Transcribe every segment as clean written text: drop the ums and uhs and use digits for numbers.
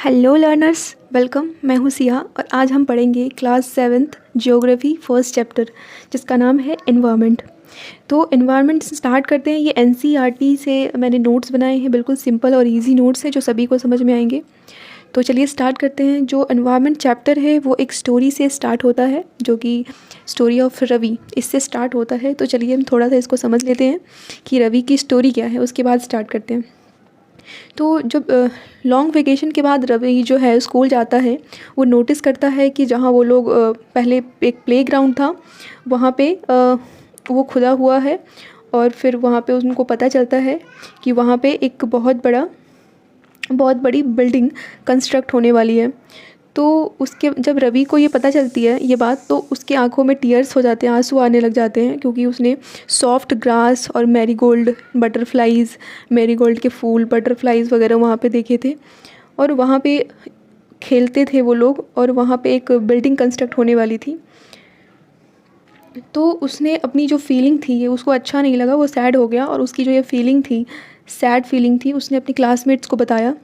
Hello learners, welcome. मैं हूँ सिया और आज हम पढ़ेंगे class 7th geography first chapter जिसका नाम है एनवायरनमेंट। तो एनवायरनमेंट स्टार्ट करते हैं। ये एनसीईआरटी से मैंने नोट्स बनाए हैं, बिल्कुल सिंपल और इजी नोट्स हैं जो सभी को समझ में आएंगे। तो चलिए स्टार्ट करते हैं। जो एनवायरनमेंट चैप्टर है वो एक स्टोरी से स्टार्ट होता है जो कि स्टोरी ऑफ रवि, इससे स्टार्ट होता है। तो चलिए हम थोड़ा सा इसको समझ लेते हैं कि रवि की स्टोरी क्या है, उसके बाद स्टार्ट करते हैं। तो जब लॉन्ग वेकेशन के बाद रवि जो है स्कूल जाता है, वो नोटिस करता है कि जहाँ वो लोग पहले एक प्लेग्राउंड था वहाँ पे वो खुदा हुआ है। और फिर वहाँ पे उनको पता चलता है कि वहाँ पे एक बहुत बड़ी बिल्डिंग कंस्ट्रक्ट होने वाली है। तो उसके जब रवि को ये पता चलती है ये बात, तो उसके आंखों में टीयर्स हो जाते हैं, आंसू आने लग जाते हैं, क्योंकि उसने सॉफ्ट ग्रास और मैरीगोल्ड बटरफ्लाइज़, मैरीगोल्ड के फूल, बटरफ्लाइज़ वगैरह वहाँ पे देखे थे और वहाँ पे खेलते थे वो लोग। और वहाँ पे एक बिल्डिंग कंस्ट्रक्ट होने वाली थी। तो उसने अपनी जो फीलिंग थी ये उसको अच्छा नहीं लगा, वो सैड हो गया। और उसकी जो ये फीलिंग थी, सैड फीलिंग थी, उसने अपने क्लासमेट्स को बताया।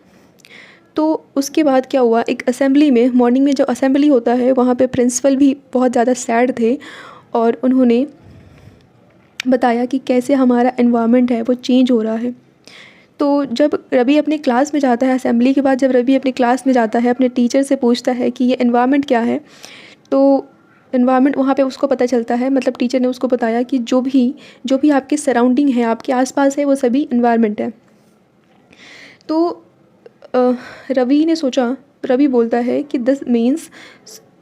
तो उसके बाद क्या हुआ, एक असेंबली में, मॉर्निंग में जो असेंबली होता है वहाँ पे प्रिंसिपल भी बहुत ज़्यादा सैड थे और उन्होंने बताया कि कैसे हमारा एनवायरनमेंट है वो चेंज हो रहा है। तो जब रवि अपने क्लास में जाता है, असेंबली के बाद जब रवि अपने क्लास में जाता है, अपने टीचर से पूछता है कि ये एनवायरनमेंट क्या है, तो एनवायरनमेंट वहाँ पे उसको पता चलता है, मतलब टीचर ने उसको बताया कि जो भी आपके सराउंडिंग है, आपके आसपास है, वो सभी एनवायरनमेंट है। तो रवि ने सोचा, रवि बोलता है कि this means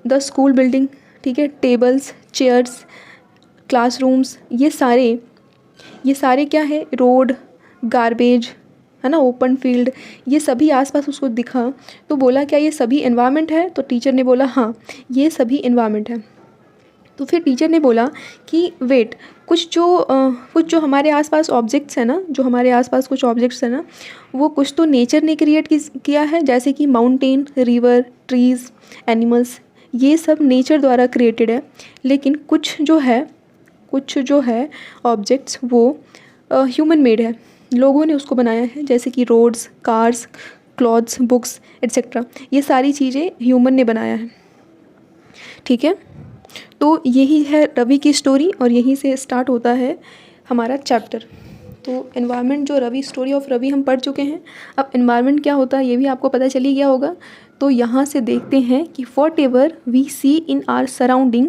the school building, ठीक है, टेबल्स, चेयर्स, क्लासरूम्स, ये सारे क्या है, रोड, गार्बेज, है ना, ओपन फील्ड, ये सभी आसपास उसको दिखा। तो बोला क्या ये सभी एनवायरनमेंट है? तो टीचर ने बोला हाँ ये सभी एनवायरनमेंट है। तो फिर टीचर ने बोला कि वेट, कुछ जो हमारे आसपास ऑब्जेक्ट्स हैं ना, जो हमारे आसपास कुछ ऑब्जेक्ट्स हैं ना, वो कुछ तो नेचर ने क्रिएट किया है, जैसे कि माउंटेन, रिवर, ट्रीज़, एनिमल्स, ये सब नेचर द्वारा क्रिएटेड है। लेकिन कुछ जो है ऑब्जेक्ट्स वो ह्यूमन मेड है, लोगों ने उसको बनाया है, जैसे कि roads, cars, clothes, books etcetera, ये सारी चीज़ें ह्यूमन ने बनाया है। ठीक है, तो यही है रवि की स्टोरी और यहीं से स्टार्ट होता है हमारा चैप्टर। तो एनवायरनमेंट जो रवि, स्टोरी ऑफ रवि हम पढ़ चुके हैं। अब एनवायरनमेंट क्या होता है ये भी आपको पता चली गया होगा। तो यहाँ से देखते हैं कि whatever we see in our surrounding,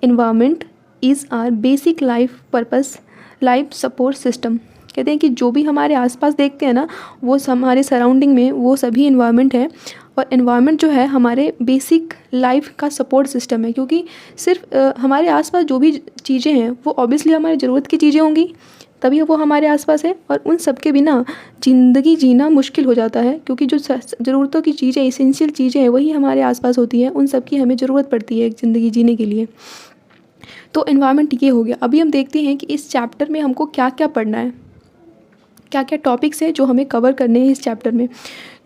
environment is our basic life purpose, life support system. कहते हैं कि जो भी हमारे आसपास देखते हैं ना, वो हमारे सराउंडिंग में वो सभी एनवायरनमेंट है। और एनवायरनमेंट जो है हमारे बेसिक लाइफ का सपोर्ट सिस्टम है, क्योंकि सिर्फ हमारे आसपास जो भी चीज़ें हैं वो ऑब्वियसली हमारी ज़रूरत की चीज़ें होंगी, तभी वो हमारे आसपास है। और उन सब के बिना ज़िंदगी जीना मुश्किल हो जाता है, क्योंकि जो ज़रूरतों की चीज़ें, एसेंशियल चीज़ें हैं, वही हमारे आसपास होती हैं, उन सब की हमें ज़रूरत पड़ती है एक ज़िंदगी जीने के लिए। तो एनवायरनमेंट ये हो गया। अभी हम देखते हैं कि इस चैप्टर में हमको क्या क्या पढ़ना है, क्या क्या टॉपिक्स हैं जो हमें कवर करने हैं इस चैप्टर में।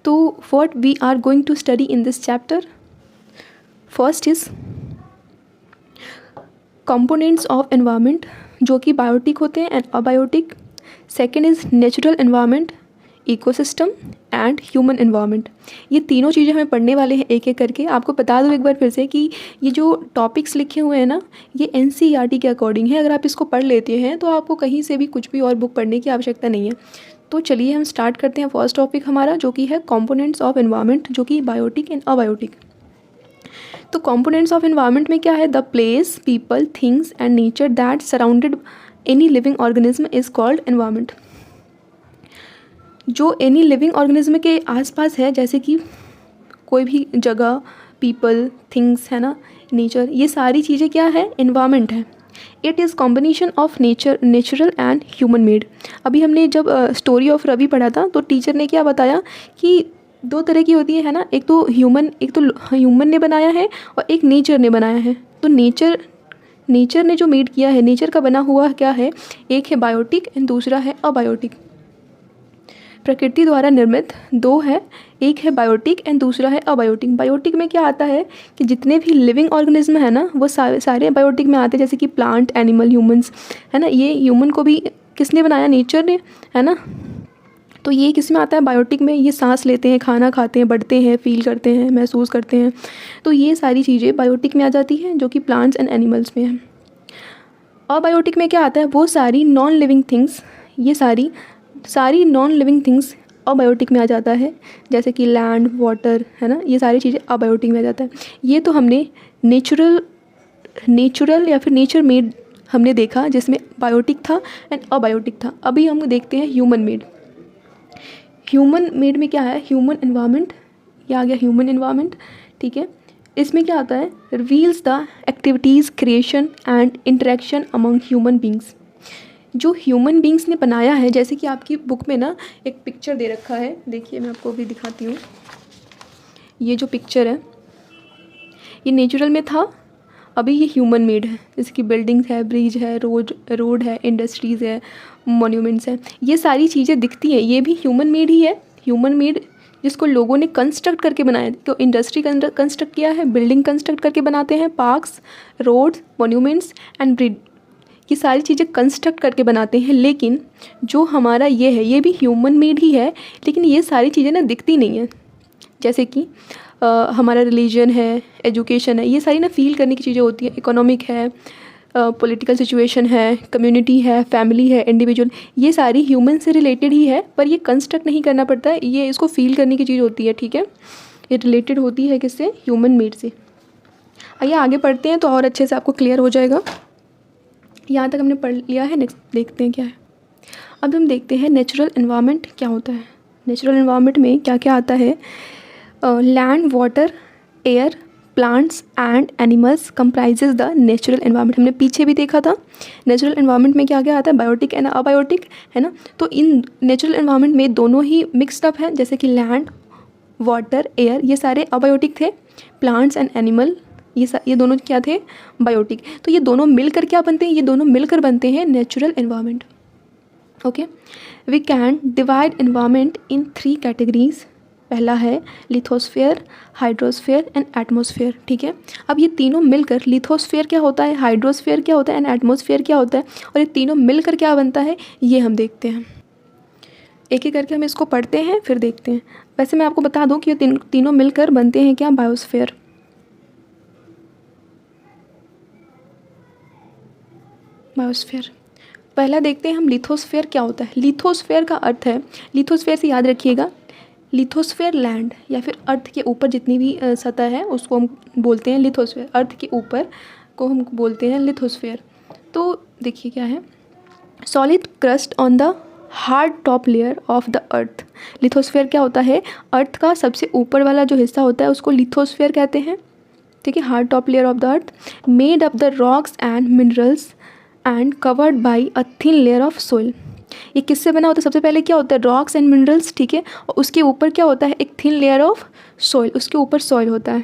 तो what we are going to study in this chapter, first is components of environment, जो कि बायोटिक होते हैं and abiotic. Second is natural environment, ecosystem and human environment. ये तीनों चीज़ें हमें पढ़ने वाले हैं एक एक करके। आपको बता दूँ एक बार फिर से कि ये जो टॉपिक्स लिखे हुए हैं ना, ये एनसीईआरटी के अकॉर्डिंग है। अगर आप इसको पढ़ लेते हैं तो आपको कहीं से भी कुछ भी और बुक पढ़ने की आवश्यकता नहीं है। तो चलिए हम स्टार्ट करते हैं फर्स्ट टॉपिक हमारा, जो कि है कंपोनेंट्स ऑफ एनवायरनमेंट, जो कि बायोटिक एंड अबायोटिक। तो कंपोनेंट्स ऑफ एनवायरनमेंट में क्या है, the place, people, things and nature that surrounded any living organism is called environment. जो एनी लिविंग ऑर्गेनिज्म के आसपास है, जैसे कि कोई भी जगह, पीपल, थिंग्स, है ना, नेचर, ये सारी चीज़ें क्या है, एनवायरनमेंट है। It is combination of natural and human made. अभी हमने जब स्टोरी ऑफ रवि पढ़ा था तो टीचर ने क्या बताया कि दो तरह की होती है ना, एक तो ह्यूमन ने बनाया है और एक नेचर ने बनाया है। तो नेचर ने जो मेड किया है, नेचर का बना हुआ क्या है, एक है बायोटिक एंड दूसरा है अबायोटिक। प्रकृति द्वारा निर्मित दो है, एक है बायोटिक एंड दूसरा है अबायोटिक। बायोटिक में क्या आता है कि जितने भी लिविंग ऑर्गेनिज्म है ना, वो सारे बायोटिक में आते हैं, जैसे कि प्लांट, एनिमल, ह्यूमंस, है ना। ये ह्यूमन को भी किसने बनाया, नेचर ने, है ना। तो ये किस में आता है, बायोटिक में। ये सांस लेते हैं, खाना खाते हैं, बढ़ते हैं, फील करते हैं, महसूस करते हैं। तो ये सारी चीज़ें बायोटिक में आ जाती हैं, जो कि प्लांट्स एंड एनिमल्स में है। अबायोटिक में क्या आता है, वो सारी नॉन लिविंग थिंग्स, ये सारी नॉन लिविंग थिंग्स अबायोटिक में आ जाता है, जैसे कि लैंड, वाटर, है ना, ये सारी चीज़ें अबायोटिक में आ जाता है। ये तो हमने नेचुरल या फिर नेचर मेड हमने देखा, जिसमें बायोटिक था एंड अबायोटिक था। अभी हम देखते हैं ह्यूमन मेड। ह्यूमन मेड में क्या है, ह्यूमन एनवायरनमेंट, ये आ गया ह्यूमन एनवायरनमेंट, ठीक है। इसमें क्या आता है, reveals the activities, creation and interaction among human beings. जो ह्यूमन बींग्स ने बनाया है, जैसे कि आपकी बुक में ना एक पिक्चर दे रखा है, देखिए मैं आपको भी दिखाती हूँ। ये जो पिक्चर है ये नेचुरल में था, अभी ये ह्यूमन मेड है। जैसे कि बिल्डिंग्स है, ब्रिज है, रोड है, इंडस्ट्रीज़ है, मॉन्यूमेंट्स है, ये सारी चीज़ें दिखती हैं, ये भी ह्यूमन मेड ही है। ह्यूमन मेड जिसको लोगों ने कंस्ट्रक्ट करके बनाया, तो इंडस्ट्री कंस्ट्रक्ट किया है, बिल्डिंग कंस्ट्रक्ट करके बनाते हैं, parks, roads, monuments and bridge, ये सारी चीज़ें कंस्ट्रक्ट करके बनाते हैं। लेकिन जो हमारा ये है, ये भी ह्यूमन मेड ही है, लेकिन ये सारी चीज़ें ना दिखती नहीं हैं। जैसे कि हमारा रिलीजन है, एजुकेशन है, ये सारी ना फील करने की चीज़ें होती हैं। इकोनॉमिक है, पॉलिटिकल सिचुएशन है, कम्युनिटी है, फैमिली है, इंडिविजुअल, ये सारी ह्यूमन से रिलेटेड ही है, पर ये कंस्ट्रक्ट नहीं करना पड़ता है, ये इसको फील करने की चीज़ होती है, ठीक है। ये रिलेटेड होती है किससे, ह्यूमन मेड से। आइए आगे पढ़ते हैं तो और अच्छे से आपको क्लियर हो जाएगा। यहाँ तक हमने पढ़ लिया है, नेक्स्ट देखते हैं क्या है। अब हम देखते हैं नेचुरल एनवायरनमेंट क्या होता है। नेचुरल एनवायरनमेंट में क्या क्या आता है, land, water, air, plants and animals comprises the natural environment. हमने पीछे भी देखा था नेचुरल एनवायरनमेंट में क्या क्या आता है, बायोटिक एंड अबायोटिक, है ना। तो इन नेचुरल एनवायरनमेंट में दोनों ही मिक्सड अप है, जैसे कि लैंड, वाटर, एयर, ये सारे अबायोटिक थे। प्लांट्स एंड एनिमल, ये दोनों क्या थे, बायोटिक। तो ये दोनों मिलकर क्या बनते हैं, ये दोनों मिलकर बनते हैं natural environment. Okay, we can divide environment in 3 categories. पहला है लिथोस्फेयर, हाइड्रोस्फेयर एंड एटमॉस्फेयर, ठीक है। अब ये तीनों मिलकर, लिथोस्फेयर क्या होता है, हाइड्रोस्फेयर क्या होता है एंड एटमॉस्फेयर क्या होता है, और ये तीनों मिलकर क्या बनता है, ये हम देखते हैं। एक एक करके हम इसको पढ़ते हैं, फिर देखते हैं। वैसे मैं आपको बता दूं कि ये तीनों मिलकर बनते हैं क्या, बायोस्फेयर। बायोस्फेयर पहला देखते हैं हम, लिथोस्फेयर क्या होता है। लिथोस्फेयर का अर्थ है, लिथोस्फेयर से याद रखिएगा, लिथोस्फेयर लैंड या फिर अर्थ के ऊपर जितनी भी सतह है उसको हम बोलते हैं लिथोस्फेयर। अर्थ के ऊपर को हम बोलते हैं लिथोस्फेयर। तो देखिए क्या है, solid crust on the hard top layer of the earth. Lithosphere क्या होता है, अर्थ का सबसे ऊपर वाला जो हिस्सा होता है उसको लिथोस्फेयर कहते हैं, ठीक है। Hard top layer of the earth, made of the rocks and minerals and covered by a thin layer of soil. ये किससे बना होता है, सबसे पहले क्या होता है, रॉक्स एंड मिनरल्स, ठीक है, और उसके ऊपर क्या होता है, एक थिन लेयर ऑफ सॉइल, उसके ऊपर सॉइल होता है।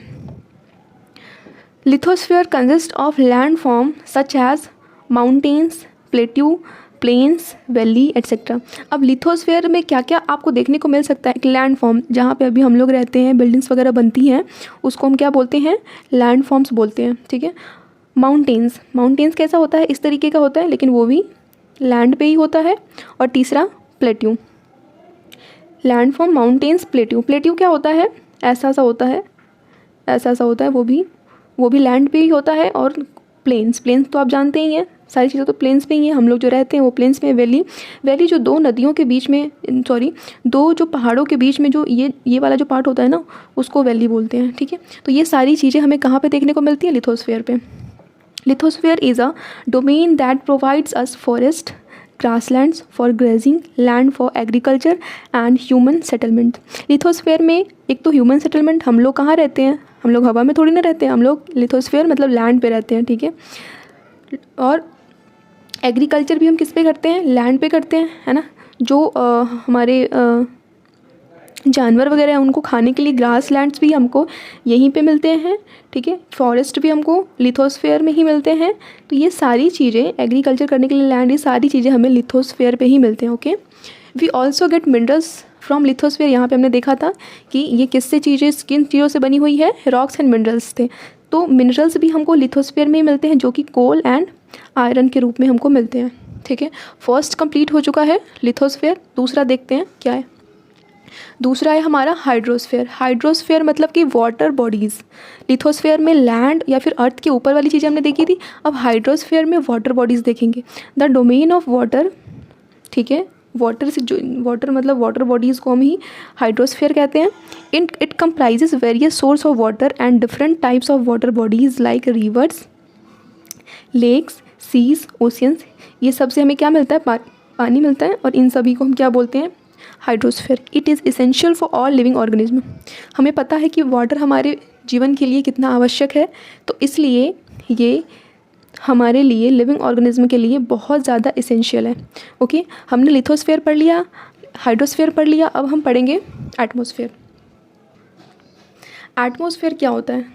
Lithosphere consist of land form such as mountains, plateau, plains, valley etcetera. अब लिथोस्फेयर में क्या क्या आपको देखने को मिल सकता है, एक लैंड फॉर्म, जहाँ पे अभी हम लोग रहते हैं, बिल्डिंग्स वगैरह बनती हैं, उसको हम क्या बोलते हैं, लैंड फॉर्म्स बोलते हैं, ठीक है। माउंटेन्स कैसा होता है, इस तरीके का होता है, लेकिन वो भी लैंड पे ही होता है। और तीसरा plateau, land form, mountains, plateau क्या होता है, ऐसा सा होता है, वो भी लैंड पे ही होता है। और प्लेन्स तो आप जानते ही हैं, सारी चीज़ें तो प्लेन्स पे ही हैं, हम लोग जो रहते हैं वो प्लेन्स में। वैली जो दो नदियों के बीच में, दो जो पहाड़ों के बीच में जो ये वाला जो पार्ट होता है ना, उसको वैली बोलते हैं, ठीक है। तो ये सारी चीज़ें हमें कहाँ पे देखने को मिलती हैं, लिथोस्फेयर पे। Lithosphere is a domain that provides us forest, grasslands for grazing, land for agriculture and human settlement. Lithosphere में एक तो ह्यूमन सेटलमेंट, हम लोग कहाँ रहते हैं, हम लोग हवा में थोड़ी ना रहते हैं, हम लोग लिथोस्फेयर मतलब लैंड पे रहते हैं, ठीक है। और एग्रीकल्चर भी हम किस पे करते हैं, लैंड पे करते हैं, है ना। जो हमारे जानवर वगैरह हैं उनको खाने के लिए ग्रास लैंड्स भी हमको यहीं पे मिलते हैं, ठीक है। फॉरेस्ट भी हमको लिथोस्फेयर में ही मिलते हैं। तो ये सारी चीज़ें, एग्रीकल्चर करने के लिए लैंड, ये सारी चीज़ें हमें लिथोस्फेयर पे ही मिलते हैं, okay. We also get minerals from lithosphere. यहाँ पे हमने देखा था कि ये किससे चीज़ें, किन चीज़ों से बनी हुई है, रॉक्स एंड मिनरल्स थे। तो मिनरल्स भी हमको लिथोस्फेयर में ही मिलते हैं, जो कि कोल एंड आयरन के रूप में हमको मिलते हैं। ठीक है। फर्स्ट कंप्लीट हो चुका है लिथोस्फेयर, दूसरा देखते हैं क्या है। दूसरा है हमारा हाइड्रोस्फेयर। हाइड्रोस्फेयर मतलब कि वाटर बॉडीज़। लिथोस्फेयर में लैंड या फिर अर्थ के ऊपर वाली चीज़ें हमने देखी थी, अब हाइड्रोस्फेयर में वाटर बॉडीज़ देखेंगे। द डोमेन ऑफ वाटर, ठीक है, वाटर से जो वाटर मतलब वाटर बॉडीज़ को हम ही हाइड्रोस्फेयर कहते हैं। It comprises various source of water and different types of water bodies like rivers, lakes, seas, oceans. ये सबसे हमें क्या मिलता है? पानी मिलता है, और इन सभी को हम क्या बोलते हैं? Hydrosphere. It is essential for all living organism. हमें पता है कि वाटर हमारे जीवन के लिए कितना आवश्यक है, तो इसलिए ये हमारे लिए, लिविंग ऑर्गेनिज्म के लिए बहुत ज़्यादा इसेंशियल है। ओके, हमने लिथोस्फेयर पढ़ लिया, हाइड्रोस्फेयर पढ़ लिया, अब हम पढ़ेंगे एटमॉस्फेयर। एटमॉस्फेयर क्या होता है?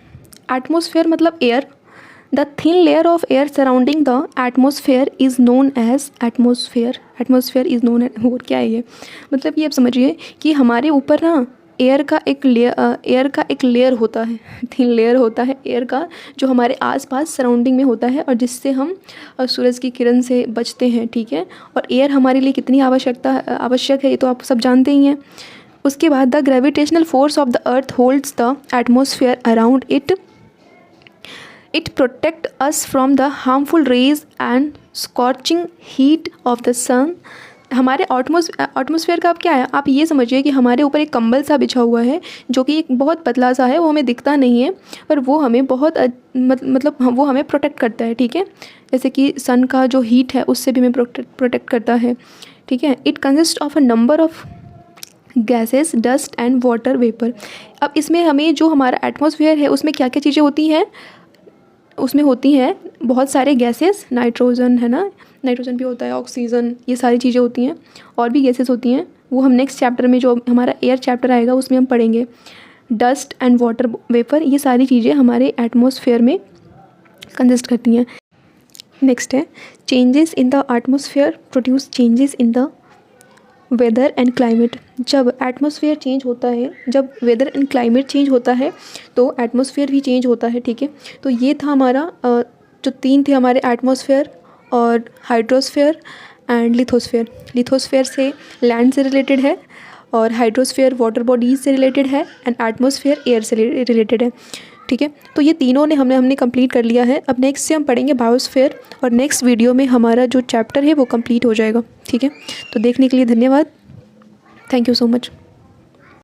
एटमॉस्फेयर मतलब air. The thin layer of air surrounding the atmosphere is known as atmosphere. Atmosphere is known as, और क्या है ये? मतलब ये आप समझिए कि हमारे ऊपर ना एयर का एक लेयर होता है, थिन लेयर होता है एयर का, जो हमारे आसपास सराउंडिंग में होता है और जिससे हम सूरज की किरण से बचते हैं, ठीक है। और एयर हमारे लिए कितनी आवश्यक है ये तो आप सब जानते ही हैं। उसके बाद the gravitational force of the earth holds the atmosphere around it. It protect us from the harmful rays and scorching heat of the sun. हमारे एटमॉस्फेयर का अब क्या है? आप ये समझिए कि हमारे ऊपर एक कंबल सा बिछा हुआ है, जो कि एक बहुत पतला सा है, वो हमें दिखता नहीं है, पर वो हमें बहुत मतलब वो हमें प्रोटेक्ट करता है, ठीक है। जैसे कि सन का जो हीट है उससे भी हमें प्रोटेक्ट करता है, ठीक है। It consist of a number of gases, dust and water vapour. अब इसमें हमें जो हमारा एटमॉस्फेयर है उसमें क्या क्या चीज़ें होती हैं? उसमें होती हैं बहुत सारे गैसेस, नाइट्रोजन है ना, नाइट्रोजन भी होता है, ऑक्सीजन, ये सारी चीज़ें होती हैं, और भी गैसेस होती हैं, वो हम नेक्स्ट चैप्टर में, जो हमारा एयर चैप्टर आएगा उसमें हम पढ़ेंगे। डस्ट एंड वाटर वेपर, ये सारी चीज़ें हमारे एटमॉस्फेयर में कंसिस्ट करती हैं। नेक्स्ट है changes in the atmosphere produce changes in the weather and climate. जब एटमॉस्फेयर चेंज होता है, जब वेदर एंड क्लाइमेट चेंज होता है, तो एटमॉस्फेयर भी चेंज होता है, ठीक है। तो ये था हमारा जो तीन थे हमारे, एटमॉस्फेयर और हाइड्रोस्फेयर एंड लिथोस्फेयर। लिथोस्फेयर से लैंड से रिलेटेड है, और हाइड्रोस्फेयर वाटर बॉडीज़ से रिलेटेड है, एंड एटमॉस्फेयर एयर से रिलेटेड है, ठीक है। तो ये तीनों ने हमने कंप्लीट कर लिया है। अब नेक्स्ट से हम पढ़ेंगे बायोस्फेयर, और नेक्स्ट वीडियो में हमारा जो चैप्टर है वो कंप्लीट हो जाएगा, ठीक है। तो देखने के लिए धन्यवाद। Thank you so much.